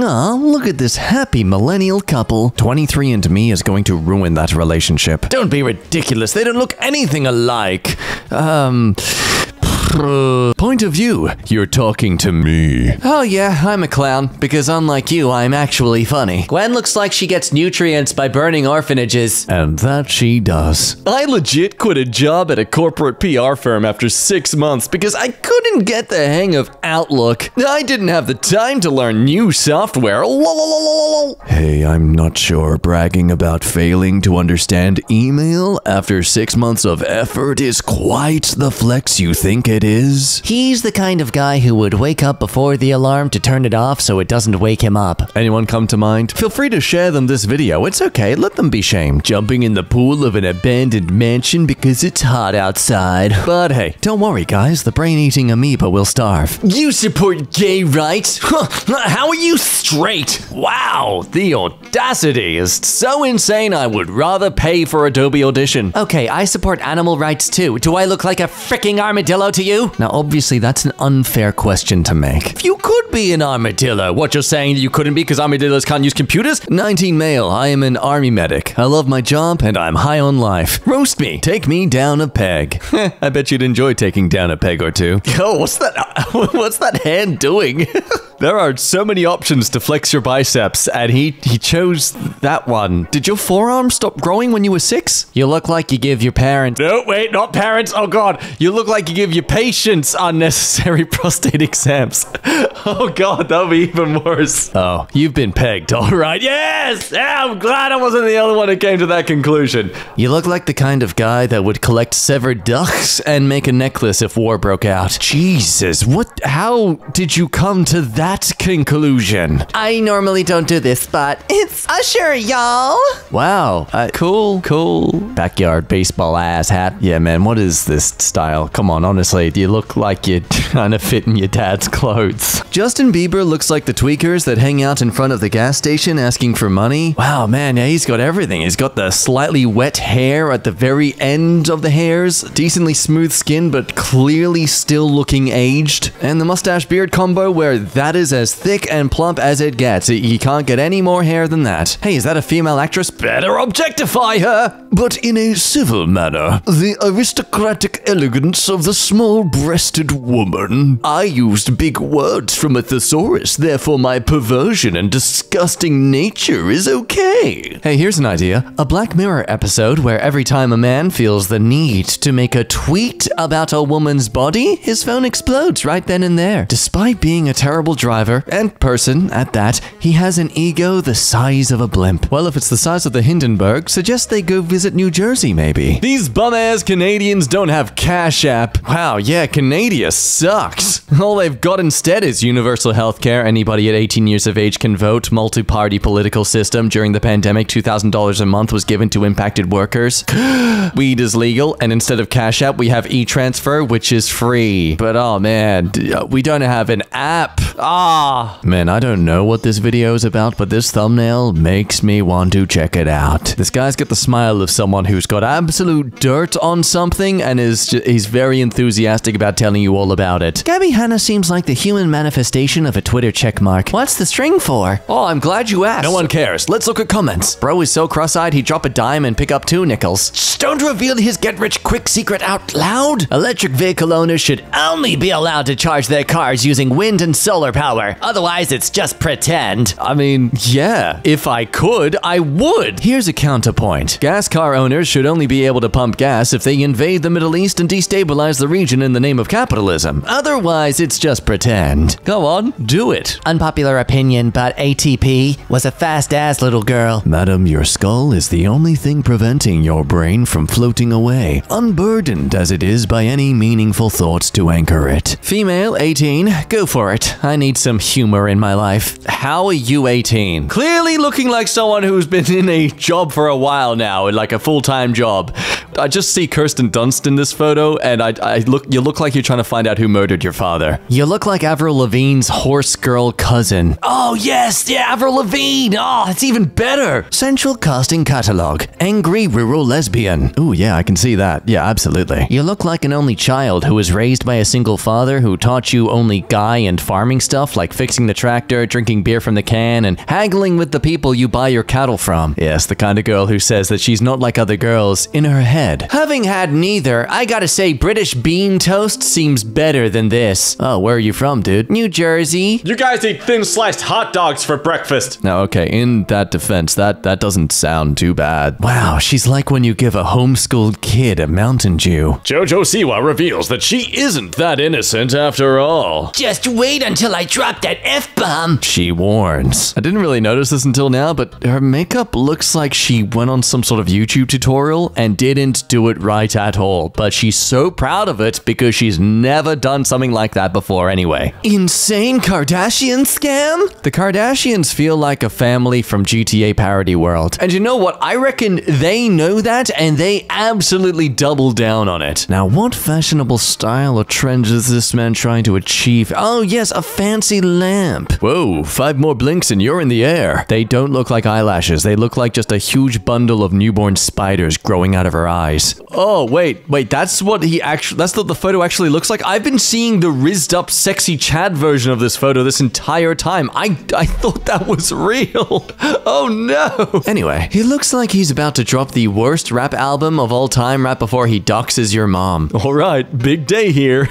Aw, look at this happy millennial couple. 23andMe is going to ruin that relationship. Don't be ridiculous. They don't look anything alike. Point of view, you're talking to me. Oh yeah, I'm a clown, because unlike you, I'm actually funny. Gwen looks like she gets nutrients by burning orphanages. And that she does. I legit quit a job at a corporate PR firm after 6 months because I couldn't get the hang of Outlook. I didn't have the time to learn new software. Hey, I'm not sure bragging about failing to understand email after 6 months of effort is quite the flex you think it is. He's the kind of guy who would wake up before the alarm to turn it off so it doesn't wake him up. Anyone come to mind? Feel free to share them this video. It's okay, let them be shamed. Jumping in the pool of an abandoned mansion because it's hot outside. But hey, don't worry guys, the brain-eating amoeba will starve. You support gay rights? How are you straight? Wow, the audacity is so insane I would rather pay for Adobe Audition. Okay, I support animal rights too. Do I look like a freaking armadillo to you? Now obviously that's an unfair question to make. If you could be an armadillo, what you're saying that you couldn't be because armadillos can't use computers? 19 male, I am an army medic. I love my job and I'm high on life. Roast me, take me down a peg. I bet you'd enjoy taking down a peg or two. Yo, what's that? What's that hand doing? There are so many options to flex your biceps, and he chose that one. Did your forearm stop growing when you were 6? You look like you give your parents— No, wait, not parents. Oh God, you look like you give your patients unnecessary prostate exams. Oh God, that'll be even worse. Oh, you've been pegged, all right. Yes! Yeah, I'm glad I wasn't the only one who came to that conclusion. You look like the kind of guy that would collect severed ducks and make a necklace if war broke out. Jesus, how did you come to that conclusion? I normally don't do this, but it's Usher, y'all. Wow, cool. Backyard baseball ass hat. Yeah, man, what is this style? Come on, honestly, you look like you're trying to fit in your dad's clothes. Justin Bieber looks like the tweakers that hang out in front of the gas station asking for money. Wow, man, yeah, he's got everything. He's got the slightly wet hair at the very end of the hairs, decently smooth skin, but clearly still looking aged, and the mustache beard combo where that is as thick and plump as it gets. You can't get any more hair than that. Hey, is that a female actress? Better objectify her! But in a civil manner. The aristocratic elegance of the small-breasted woman. I used big words from a thesaurus, therefore my perversion and disgusting nature is okay. Hey, here's an idea. A Black Mirror episode where every time a man feels the need to make a tweet about a woman's body, his phone explodes right then and there. Despite being a terrible driver, and person at that, he has an ego the size of a blimp. Well, if it's the size of the Hindenburg, suggest they go visit New Jersey, maybe. These bum-ass Canadians don't have Cash App. Wow, yeah, Canada sucks. All they've got instead is universal healthcare. Anybody at 18 years of age can vote. Multi-party political system. During the pandemic, $2,000 a month was given to impacted workers. Weed is legal, and instead of Cash App, we have e-transfer, which is free. But oh man, we don't have an app. Man, I don't know what this video is about, but this thumbnail makes me want to check it out. This guy's got the smile of someone who's got absolute dirt on something and he's very enthusiastic about telling you all about it. Gabby Hanna seems like the human manifestation of a Twitter checkmark. What's the string for? Oh, I'm glad you asked. No one cares. Let's look at comments. Bro is so cross-eyed he'd drop a dime and pick up 2 nickels. Shh, don't reveal his get-rich-quick secret out loud. Electric vehicle owners should only be allowed to charge their cars using wind and solar power. Otherwise, it's just pretend. I mean, yeah, if I could, I would. Here's a counterpoint. Gas car owners should only be able to pump gas if they invade the Middle East and destabilize the region in the name of capitalism. Otherwise, it's just pretend. Go on, do it. Unpopular opinion, but ATP was a fast-ass little girl. Madam, your skull is the only thing preventing your brain from floating away, unburdened as it is by any meaningful thoughts to anchor it. Female, 18, go for it. I need some humor in my life. How are you 18? Clearly looking like someone who's been in a job for a while now, like a full-time job. I just see Kirsten Dunst in this photo, and you look like you're trying to find out who murdered your father. You look like Avril Lavigne's horse girl cousin. Oh, yes, yeah, Avril Lavigne. Oh, it's even better. Central casting catalog. Angry rural lesbian. Ooh, yeah, I can see that. Yeah, absolutely. You look like an only child who was raised by a single father who taught you only guy and farming stuff like fixing the tractor, drinking beer from the can, and haggling with the people you buy your cattle from. Yes, the kind of girl who says that she's not like other girls in her head. Having had neither, I gotta say British bean toast seems better than this. Oh, where are you from, dude? New Jersey. You guys eat thin sliced hot dogs for breakfast. Now, okay, in that defense, that doesn't sound too bad. Wow, she's like when you give a homeschooled kid a Mountain Dew. Jojo Siwa reveals that she isn't that innocent after all. Just wait until I drop that F-bomb. She warns. I didn't really notice this until now, but her makeup looks like she went on some sort of YouTube tutorial and didn't do it right at all. But she's so proud of it because she's never done something like that before anyway. Insane Kardashian scam? The Kardashians feel like a family from GTA Parody World. And you know what? I reckon they know that and they absolutely double down on it. Now, what fashionable style or trend is this man trying to achieve? Oh, yes, a fancy lamp. Whoa, 5 more blinks and you're in the air. They don't look like eyelashes. They look like just a huge bundle of newborn spiders growing out of her eyes. Oh, wait, that's what that's what the photo actually looks like? I've been seeing the rizzed up sexy Chad version of this photo this entire time. I thought that was real. Oh no. Anyway, he looks like he's about to drop the worst rap album of all time right before he doxes your mom. All right, big day here.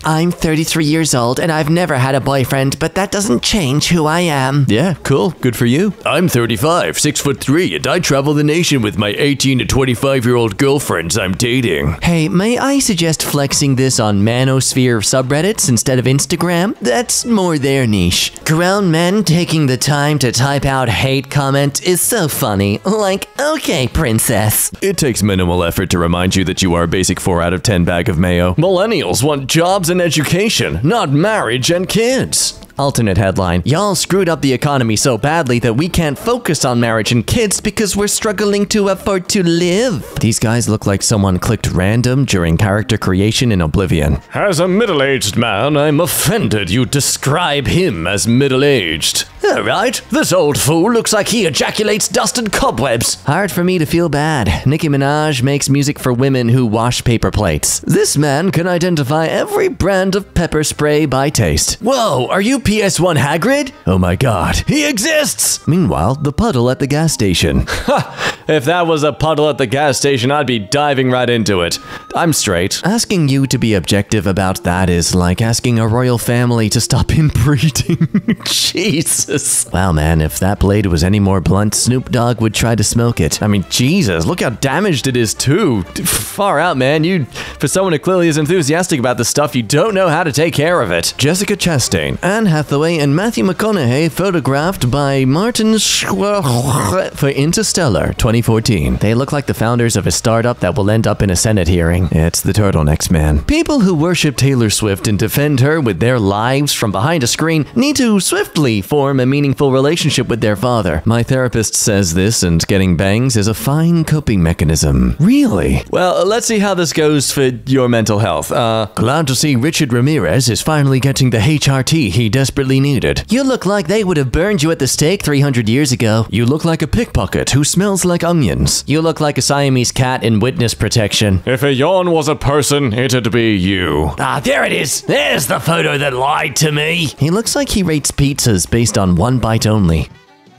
I'm 33 years old and I've never had a boyfriend, but that doesn't change who I am. Yeah, cool. Good for you. I'm 35, 6'3", and I travel the nation with my 18 to 25-year-old girlfriends I'm dating. Hey, may I suggest flexing this on manosphere subreddits instead of Instagram? That's more their niche. Grown men taking the time to type out hate comment is so funny. Like, okay, princess. It takes minimal effort to remind you that you are a basic 4 out of 10 bag of mayo. Millennials want jobs and education, not marriage and kids. Alternate headline. Y'all screwed up the economy so badly that we can't focus on marriage and kids because we're struggling to afford to live. These guys look like someone clicked random during character creation in Oblivion. As a middle-aged man, I'm offended you describe him as middle-aged. Alright, this old fool looks like he ejaculates dust and cobwebs. Hard for me to feel bad. Nicki Minaj makes music for women who wash paper plates. This man can identify every brand of pepper spray by taste. Whoa, are you PS1 Hagrid? Oh my god, he exists! Meanwhile, the puddle at the gas station. Ha! If that was a puddle at the gas station, I'd be diving right into it. I'm straight. Asking you to be objective about that is like asking a royal family to stop inbreeding. Jesus. Wow, man, if that blade was any more blunt, Snoop Dogg would try to smoke it. I mean, Jesus, look how damaged it is too. Far out, man. For someone who clearly is enthusiastic about this stuff, you don't know how to take care of it. Jessica Chastain, Anne Hathaway, and Matthew McConaughey photographed by Martin for Interstellar 2014. They look like the founders of a startup that will end up in a Senate hearing. It's the Turtlenecks, man. People who worship Taylor Swift and defend her with their lives from behind a screen need to swiftly form a meaningful relationship with their father. My therapist says this, and getting bangs is a fine coping mechanism. Really? Well, let's see how this goes for your mental health. Glad to see Richard Ramirez is finally getting the HRT he desperately needed. You look like they would have burned you at the stake 300 years ago. You look like a pickpocket who smells like onions. You look like a Siamese cat in witness protection. If a yawn was a person, it'd be you. Ah, there it is. There's the photo that lied to me. He looks like he rates pizzas based on one bite only.